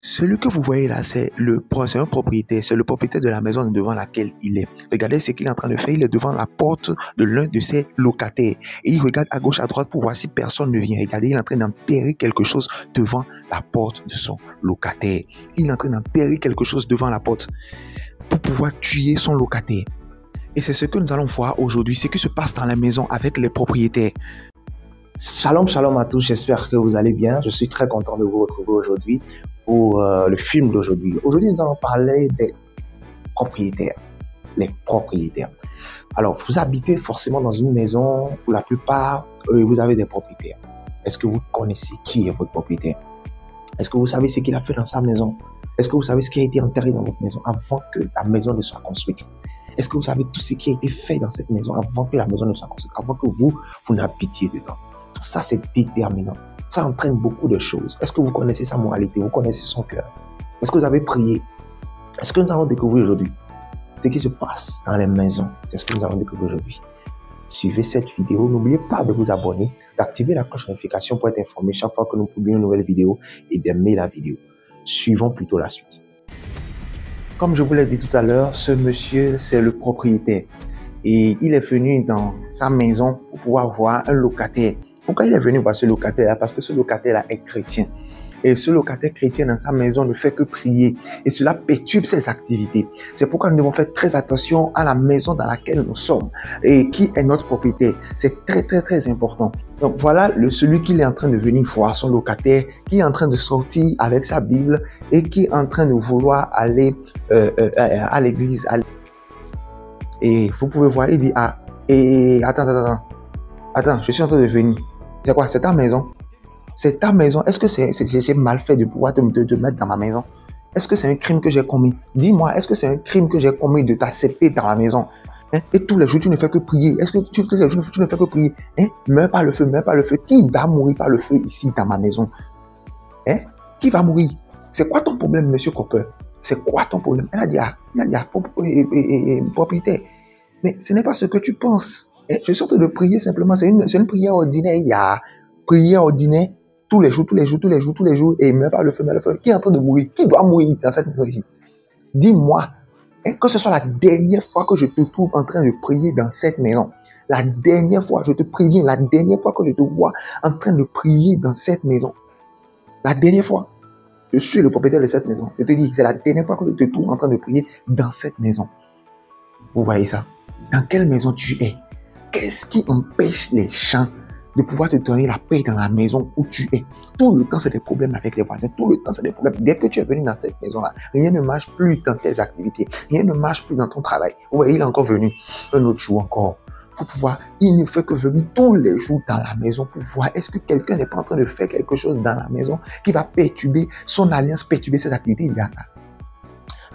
Celui que vous voyez là, c'est un propriétaire. C'est le propriétaire de la maison devant laquelle il est. Regardez ce qu'il est en train de faire. Il est devant la porte de l'un de ses locataires. Et il regarde à gauche, à droite pour voir si personne ne vient. Regardez, il est en train d'enterrer quelque chose devant la porte de son locataire. Il est en train d'enterrer quelque chose devant la porte pour pouvoir tuer son locataire. Et c'est ce que nous allons voir aujourd'hui. Ce qui se passe dans la maison avec les propriétaires. Shalom, shalom à tous, j'espère que vous allez bien. Je suis très content de vous retrouver aujourd'hui pour le film d'aujourd'hui. Aujourd'hui, nous allons parler des propriétaires. Les propriétaires. Alors, vous habitez forcément dans une maison où la plupart, vous avez des propriétaires. Est-ce que vous connaissez qui est votre propriétaire? Est-ce que vous savez ce qu'il a fait dans sa maison? Est-ce que vous savez ce qui a été enterré dans votre maison avant que la maison ne soit construite? Est-ce que vous savez tout ce qui a été fait dans cette maison avant que la maison ne soit construite, avant que vous n'habitiez dedans? Tout ça, c'est déterminant. Ça entraîne beaucoup de choses. Est-ce que vous connaissez sa moralité? Vous connaissez son cœur? Est-ce que vous avez prié? Est-ce que nous allons découvrir aujourd'hui ce qui se passe dans les maisons? C'est ce que nous allons découvrir aujourd'hui. Suivez cette vidéo. N'oubliez pas de vous abonner, d'activer la cloche de notification pour être informé chaque fois que nous publions une nouvelle vidéo et d'aimer la vidéo. Suivons plutôt la suite. Comme je vous l'ai dit tout à l'heure, ce monsieur, c'est le propriétaire. Et il est venu dans sa maison pour pouvoir voir un locataire. Pourquoi il est venu voir ce locataire-là? Parce que ce locataire-là est chrétien. Et ce locataire chrétien dans sa maison ne fait que prier. Et cela perturbe ses activités. C'est pourquoi nous devons faire très attention à la maison dans laquelle nous sommes. Et qui est notre propriétaire. C'est très, très, très important. Donc voilà celui qui est en train de venir voir son locataire, qui est en train de sortir avec sa Bible et qui est en train de vouloir aller à l'église. Et vous pouvez voir, il dit, attends, je suis en train de venir. C'est quoi? C'est ta maison? C'est ta maison. Est-ce que j'ai mal fait de pouvoir te mettre dans ma maison? Est-ce que c'est un crime que j'ai commis? Dis-moi, est-ce que c'est un crime que j'ai commis de t'accepter dans ma maison? Et tous les jours, tu ne fais que prier. Est-ce que tous les jours, tu ne fais que prier? Meurs par le feu, meurs par le feu. Qui va mourir par le feu ici dans ma maison? Qui va mourir? C'est quoi ton problème, monsieur Copper? C'est quoi ton problème? Elle a dit, propriétaire. Mais ce n'est pas ce que tu penses. Je suis en train de prier simplement. C'est une prière ordinaire. Il y a prière ordinaire tous les jours, et il meurt par le feu, Qui est en train de mourir? Qui doit mourir dans cette maison ici? Dis-moi, que ce soit la dernière fois que je te trouve en train de prier dans cette maison. La dernière fois, je te préviens, la dernière fois que je te vois en train de prier dans cette maison. La dernière fois. Je suis le propriétaire de cette maison. Je te dis, c'est la dernière fois que je te trouve en train de prier dans cette maison. Vous voyez ça? Dans quelle maison tu es? Qu'est-ce qui empêche les gens de pouvoir te donner la paix dans la maison où tu es? Tout le temps, c'est des problèmes avec les voisins. Tout le temps, c'est des problèmes. Dès que tu es venu dans cette maison-là, rien ne marche plus dans tes activités. Rien ne marche plus dans ton travail. Vous voyez, il est encore venu un autre jour encore. Pour pouvoir, il ne fait que venir tous les jours dans la maison pour voir est-ce que quelqu'un n'est pas en train de faire quelque chose dans la maison qui va perturber son alliance, perturber ses activités. Il y a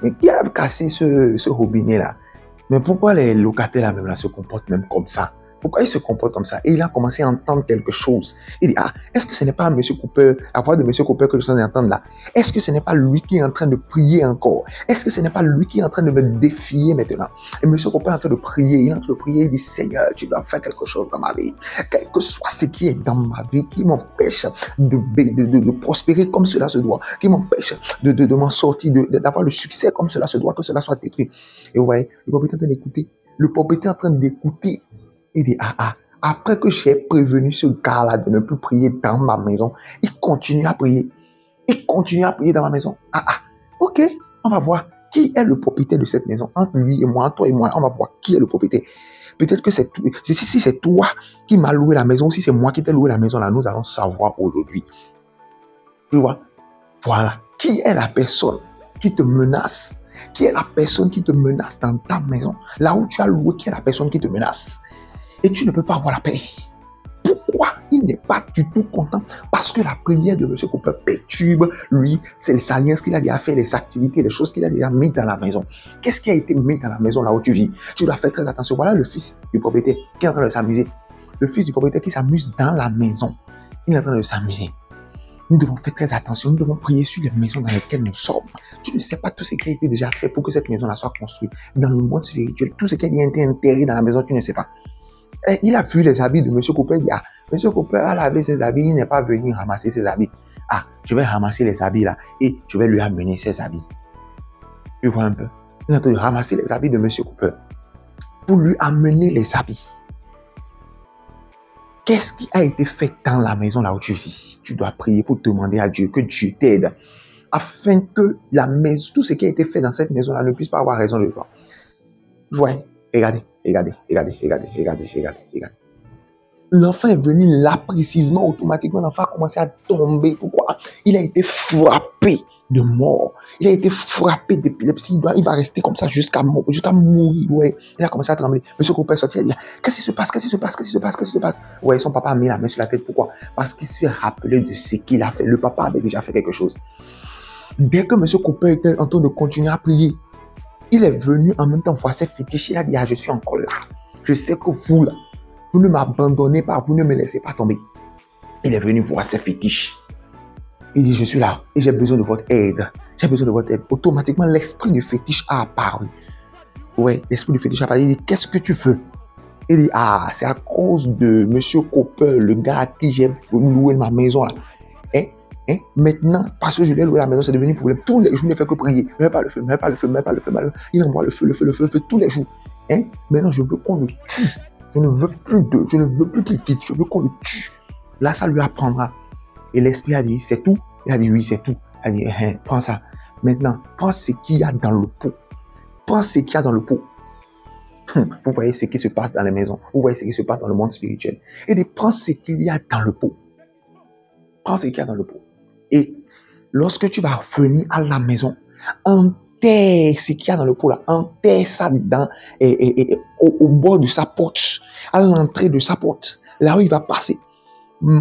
mais qui a cassé ce robinet-là? Mais pourquoi les locataires là même là se comportent même comme ça? Pourquoi ils se comportent comme ça? Et il a commencé à entendre quelque chose. Il dit, est-ce que ce n'est pas M. Cooper, la voix de M. Cooper que je suis en train d'entendre là? Est-ce que ce n'est pas lui qui est en train de prier encore? Est-ce que ce n'est pas lui qui est en train de me défier maintenant? Et M. Cooper est en train de prier. Il est en train de prier. Il dit, Seigneur, tu dois faire quelque chose dans ma vie. Quel que soit ce qui est dans ma vie qui m'empêche de prospérer comme cela se doit, qui m'empêche de m'en sortir, d'avoir le succès comme cela se doit, que cela soit détruit. Et vous voyez, le propriétaire est en train d'écouter. Le propriétaire est en train d'écouter. Il dit, après que j'ai prévenu ce gars-là de ne plus prier dans ma maison, il continue à prier. Il continue à prier dans ma maison. Ok, on va voir qui est le propriétaire de cette maison. Entre lui et moi, entre toi et moi, on va voir qui est le propriétaire. Peut-être que c'est si c'est toi qui m'as loué la maison, si c'est moi qui t'ai loué la maison, là, nous allons savoir aujourd'hui. Tu vois? Voilà. Qui est la personne qui te menace? Qui est la personne qui te menace dans ta maison? Là où tu as loué, qui est la personne qui te menace? Et tu ne peux pas avoir la paix. Pourquoi il n'est pas du tout content? Parce que la prière de M. Cooper perturbe, lui, c'est les alliances qu'il a déjà fait, les activités, les choses qu'il a déjà mis dans la maison. Qu'est-ce qui a été mis dans la maison là où tu vis? Tu dois faire très attention. Voilà le fils du propriétaire qui est en train de s'amuser. Le fils du propriétaire qui s'amuse dans la maison. Il est en train de s'amuser. Nous devons faire très attention. Nous devons prier sur les maisons dans lesquelles nous sommes. Tu ne sais pas tout ce qui a été déjà fait pour que cette maison-là soit construite. Dans le monde spirituel, tout ce qui a été enterré dans la maison, tu ne sais pas. Il a vu les habits de M. Cooper. M. Cooper a lavé ses habits. Il n'est pas venu ramasser ses habits. Ah, je vais ramasser les habits là et je vais lui amener ses habits. Tu vois un peu? Il est en train de ramasser les habits de M. Cooper pour lui amener les habits. Qu'est-ce qui a été fait dans la maison là où tu vis? Tu dois prier pour demander à Dieu que Dieu t'aide afin que la maison, tout ce qui a été fait dans cette maison là ne puisse pas avoir raison de toi. Ouais, regardez. L'enfant est venu là précisément, automatiquement, l'enfant a commencé à tomber. Pourquoi? Il a été frappé de mort. Il a été frappé d'épilepsie. Il va rester comme ça jusqu'à mourir. Ouais. Il a commencé à trembler. Monsieur Cooper est sorti, il a dit, qu'est-ce qui se passe? Ouais, son papa a mis la main sur la tête. Pourquoi? Parce qu'il s'est rappelé de ce qu'il a fait. Le papa avait déjà fait quelque chose. Dès que Monsieur Cooper était en train de continuer à prier, il est venu en même temps voir ses fétiches. Il a dit, je suis encore là. Je sais que vous, là, vous ne m'abandonnez pas, vous ne me laissez pas tomber. Il est venu voir ses fétiches. Il dit, je suis là et j'ai besoin de votre aide. Automatiquement, l'esprit du fétiche a apparu. Ouais, l'esprit du fétiche a apparu. Il dit, qu'est-ce que tu veux? Il dit, c'est à cause de Monsieur Cooper, le gars à qui j'ai loué ma maison là. Maintenant, parce que je lui ai loué la maison, c'est devenu problème. Tous les jours, il ne fait que prier. Mais pas le feu. Il envoie le feu tous les jours. Maintenant, je veux qu'on le tue. Je ne veux plus qu'il vive. Je veux qu'on le tue. Là, ça lui apprendra. Et l'esprit a dit, c'est tout. Il a dit, oui, c'est tout. Il a dit, prends ça. Maintenant, prends ce qu'il y a dans le pot. Vous voyez ce qui se passe dans les maisons. Vous voyez ce qui se passe dans le monde spirituel. Il dit, prends ce qu'il y a dans le pot. Et lorsque tu vas venir à la maison, enterre ce qu'il y a dans le pot là. Enterre ça dans, au bord de sa porte, à l'entrée de sa porte, là où il va passer.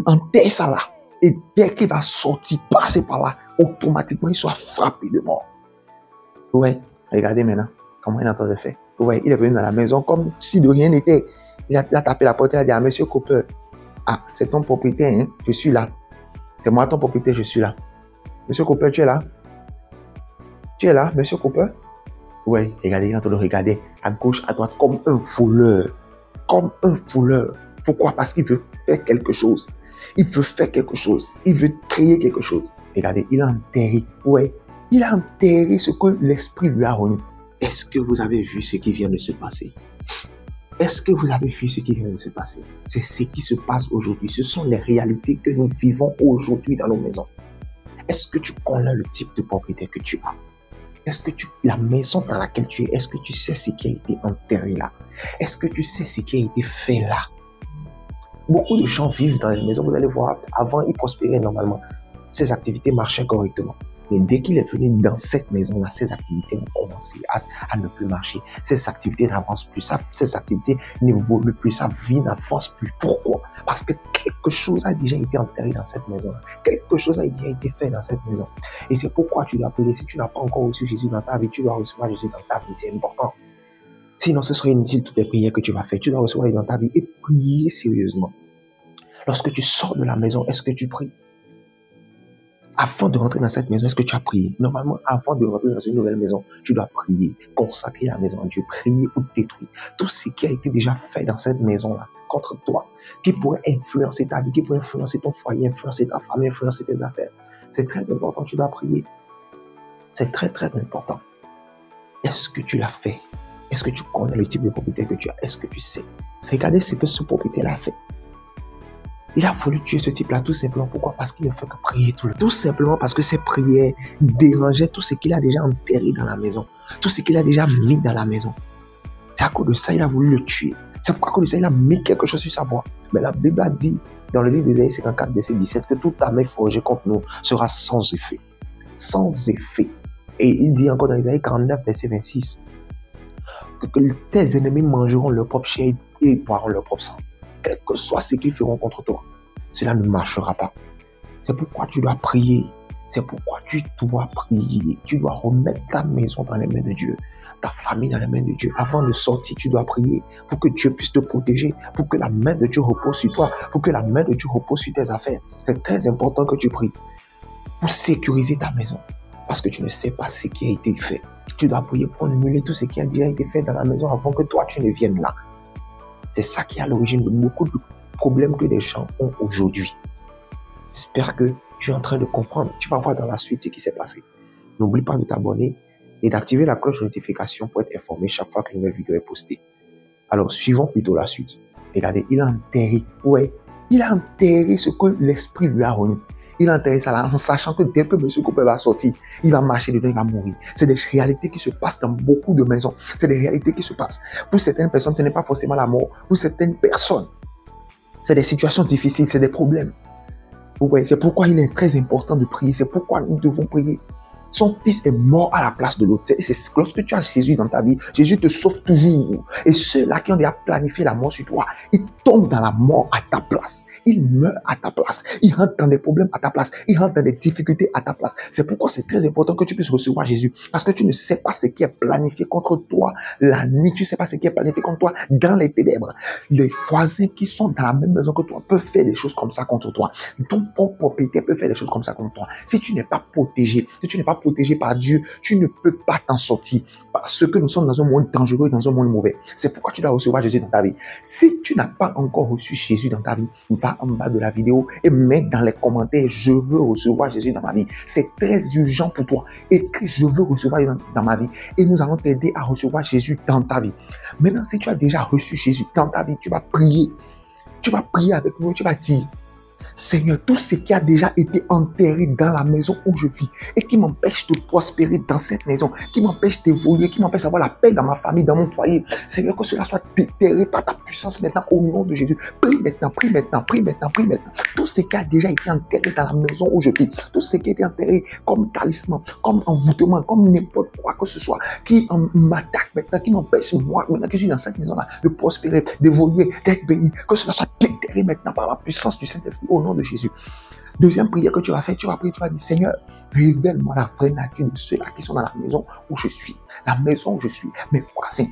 Enterre ça là. Et dès qu'il va sortir, passer par là, automatiquement, il sera frappé de mort. Ouais, regardez maintenant comment il est en train de faire. Ouais, il est venu dans la maison comme si de rien n'était. Il a tapé la porte, il a dit à Monsieur Cooper, c'est ton propriétaire, hein? Je suis là. C'est moi ton propriétaire, je suis là. Monsieur Cooper, tu es là? Tu es là, Monsieur Cooper? Ouais, regardez, il est en train de regarder à gauche, à droite, comme un voleur. Pourquoi? Parce qu'il veut faire quelque chose. Il veut créer quelque chose. Regardez, il a enterré. Ouais, il a enterré ce que l'esprit lui a remis. Est-ce que vous avez vu ce qui vient de se passer? C'est ce qui se passe aujourd'hui. Ce sont les réalités que nous vivons aujourd'hui dans nos maisons. Est-ce que tu connais le type de propriété que tu as? Est-ce que la maison dans laquelle tu es, est-ce que tu sais ce qui a été enterré là? Est-ce que tu sais ce qui a été fait là? Beaucoup de gens vivent dans les maisons. Vous allez voir, avant, ils prospéraient normalement. Ses activités marchaient correctement. Mais dès qu'il est venu dans cette maison-là, ses activités ont commencé à ne plus marcher. Ses activités n'avancent plus. Ses activités n'évoluent plus. Sa vie n'avance plus. Pourquoi? Parce que quelque chose a déjà été enterré dans cette maison-là. Quelque chose a déjà été fait dans cette maison. Et c'est pourquoi tu dois prier. Si tu n'as pas encore reçu Jésus dans ta vie, tu dois recevoir Jésus dans ta vie. C'est important. Sinon, ce serait inutile toutes les prières que tu vas faire. Tu dois recevoir dans ta vie et prier sérieusement. Lorsque tu sors de la maison, est-ce que tu pries? Avant de rentrer dans cette maison, est-ce que tu as prié? Normalement, avant de rentrer dans une nouvelle maison, tu dois prier, consacrer la maison à Dieu, prier pour détruire tout ce qui a été déjà fait dans cette maison-là contre toi, qui pourrait influencer ta vie, qui pourrait influencer ton foyer, influencer ta famille, influencer tes affaires. C'est très important, tu dois prier. C'est très, très important. Est-ce que tu l'as fait? Est-ce que tu connais le type de propriété que tu as? Est-ce que tu sais? Regardez ce que ce propriétaire a fait. Il a voulu tuer ce type-là tout simplement. Pourquoi? Parce qu'il ne fait que prier tout le temps. Tout simplement parce que ses prières dérangeaient tout ce qu'il a déjà enterré dans la maison. Tout ce qu'il a déjà mis dans la maison. C'est à cause de ça qu'il a voulu le tuer. C'est pourquoi à cause de ça il a mis quelque chose sur sa voix. Mais la Bible a dit dans le livre d'Ésaïe 54, verset 17 que toute arme forgée contre nous sera sans effet. Sans effet. Et il dit encore dans Ésaïe 49, verset 26 que tes ennemis mangeront leur propre chair et boiront leur propre sang. Quel que soit ce qu'ils feront contre toi, cela ne marchera pas. C'est pourquoi tu dois prier. C'est pourquoi tu dois prier. Tu dois remettre ta maison dans les mains de Dieu, ta famille dans les mains de Dieu. Avant de sortir, tu dois prier pour que Dieu puisse te protéger, pour que la main de Dieu repose sur toi, pour que la main de Dieu repose sur tes affaires. C'est très important que tu pries pour sécuriser ta maison, parce que tu ne sais pas ce qui a été fait. Tu dois prier pour annuler tout ce qui a déjà été fait dans la maison avant que toi, tu ne viennes là. C'est ça qui est à l'origine de beaucoup de problèmes que les gens ont aujourd'hui. J'espère que tu es en train de comprendre. Tu vas voir dans la suite ce qui s'est passé. N'oublie pas de t'abonner et d'activer la cloche de notification pour être informé chaque fois qu'une nouvelle vidéo est postée. Alors, suivons plutôt la suite. Regardez, il a enterré, il a enterré ce que l'esprit lui a remis. Il a enterré ça là, en sachant que dès que M. Cooper va sortir, il va marcher dedans, il va mourir. C'est des réalités qui se passent dans beaucoup de maisons. C'est des réalités qui se passent. Pour certaines personnes, ce n'est pas forcément la mort. Pour certaines personnes, c'est des situations difficiles, c'est des problèmes. Vous voyez, c'est pourquoi il est très important de prier. C'est pourquoi nous devons prier. Son fils est mort à la place de l'autre. Et c'est lorsque tu as Jésus dans ta vie, Jésus te sauve toujours. Et ceux-là qui ont déjà planifié la mort sur toi, ils tombent dans la mort à ta place. Ils meurent à ta place. Ils rentrent dans des problèmes à ta place. Ils rentrent dans des difficultés à ta place. C'est pourquoi c'est très important que tu puisses recevoir Jésus. Parce que tu ne sais pas ce qui est planifié contre toi la nuit. Tu ne sais pas ce qui est planifié contre toi dans les ténèbres. Les voisins qui sont dans la même maison que toi peuvent faire des choses comme ça contre toi. Ton propre propriétaire peut faire des choses comme ça contre toi. Si tu n'es pas protégé, si tu n'es pas protégé par Dieu, tu ne peux pas t'en sortir parce que nous sommes dans un monde dangereux, dans un monde mauvais. C'est pourquoi tu dois recevoir Jésus dans ta vie. Si tu n'as pas encore reçu Jésus dans ta vie, va en bas de la vidéo et mets dans les commentaires: je veux recevoir Jésus dans ma vie. C'est très urgent pour toi. Écris: je veux recevoir dans ma vie, et nous allons t'aider à recevoir Jésus dans ta vie. Maintenant, si tu as déjà reçu Jésus dans ta vie, tu vas prier. Tu vas prier avec nous, tu vas dire: Seigneur, tout ce qui a déjà été enterré dans la maison où je vis et qui m'empêche de prospérer dans cette maison, qui m'empêche d'évoluer, qui m'empêche d'avoir la paix dans ma famille, dans mon foyer, Seigneur, que cela soit déterré par ta puissance maintenant au nom de Jésus. Prie maintenant, prie maintenant, prie maintenant, prie maintenant. Tout ce qui a déjà été enterré dans la maison où je vis, tout ce qui a été enterré comme talisman, comme envoûtement, comme n'importe quoi que ce soit, qui m'attaque maintenant, qui m'empêche, moi, maintenant que je suis dans cette maison-là, de prospérer, d'évoluer, d'être béni, que cela soit déterré maintenant par la puissance du Saint-Esprit au nom de Jésus. Deuxième prière que tu vas faire, tu vas prier, tu vas dire: Seigneur, révèle-moi la vraie nature de ceux-là qui sont dans la maison où je suis. La maison où je suis, mes voisins,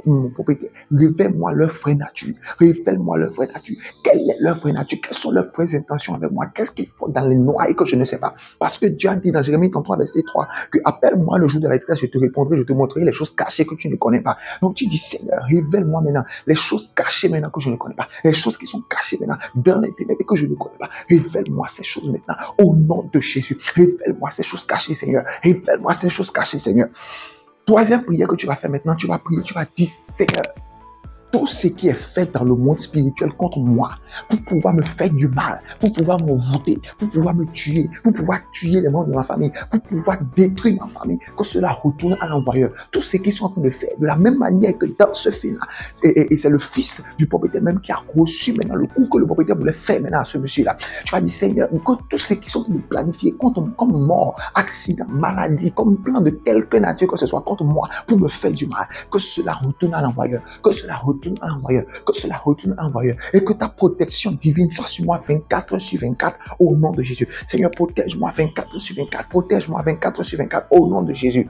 mon propriétaire. Révèle-moi leur vraie nature. Révèle-moi leur vraie nature. Quelle est leur vraie nature? Quelles sont leurs vraies intentions avec moi? Qu'est-ce qu'ils font dans les noirs et que je ne sais pas? Parce que Dieu a dit dans Jérémie 33, verset 3, que appelle-moi le jour de la détresse, je te répondrai, je te montrerai les choses cachées que tu ne connais pas. Donc tu dis: Seigneur, révèle-moi maintenant les choses cachées maintenant que je ne connais pas. Les choses qui sont cachées maintenant dans les ténèbres et que je ne connais pas. Révèle-moi ces choses maintenant au nom de Jésus. Révèle-moi ces choses cachées, Seigneur. Révèle-moi ces choses cachées, Seigneur. Troisième prière que tu vas faire maintenant, tu vas prier, tu vas dire: Seigneur, tout ce qui est fait dans le monde spirituel contre moi, pour pouvoir me faire du mal, pour pouvoir m'envoûter, pour pouvoir me tuer, pour pouvoir tuer les membres de ma famille, pour pouvoir détruire ma famille, que cela retourne à l'envoyeur. Tout ce qu'ils sont en train de faire, de la même manière que dans ce film-là. Et c'est le fils du propriétaire même qui a reçu maintenant le coup que le propriétaire voulait faire maintenant à ce monsieur-là. Tu vas dire: Seigneur, que tous ceux qui sont en train de planifier contre, comme mort, accident, maladie, comme plan de quelque nature que ce soit contre moi, pour me faire du mal, que cela retourne à l'envoyeur, que cela retourne à l'envoyeur, que cela retourne à l'envoyeur, et que ta protection divine soit sur moi 24 sur 24 au nom de Jésus. Seigneur, protège-moi 24 sur 24, protège-moi 24 sur 24 au nom de Jésus.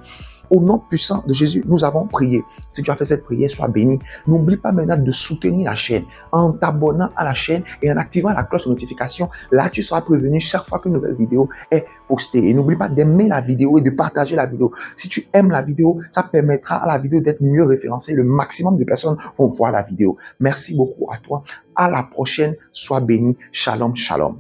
Au nom puissant de Jésus, nous avons prié. Si tu as fait cette prière, sois béni. N'oublie pas maintenant de soutenir la chaîne en t'abonnant à la chaîne et en activant la cloche de notification. Là, tu seras prévenu chaque fois qu'une nouvelle vidéo est postée. Et n'oublie pas d'aimer la vidéo et de partager la vidéo. Si tu aimes la vidéo, ça permettra à la vidéo d'être mieux référencée. Le maximum de personnes vont voir la vidéo. Merci beaucoup à toi. À la prochaine. Sois béni. Shalom, shalom.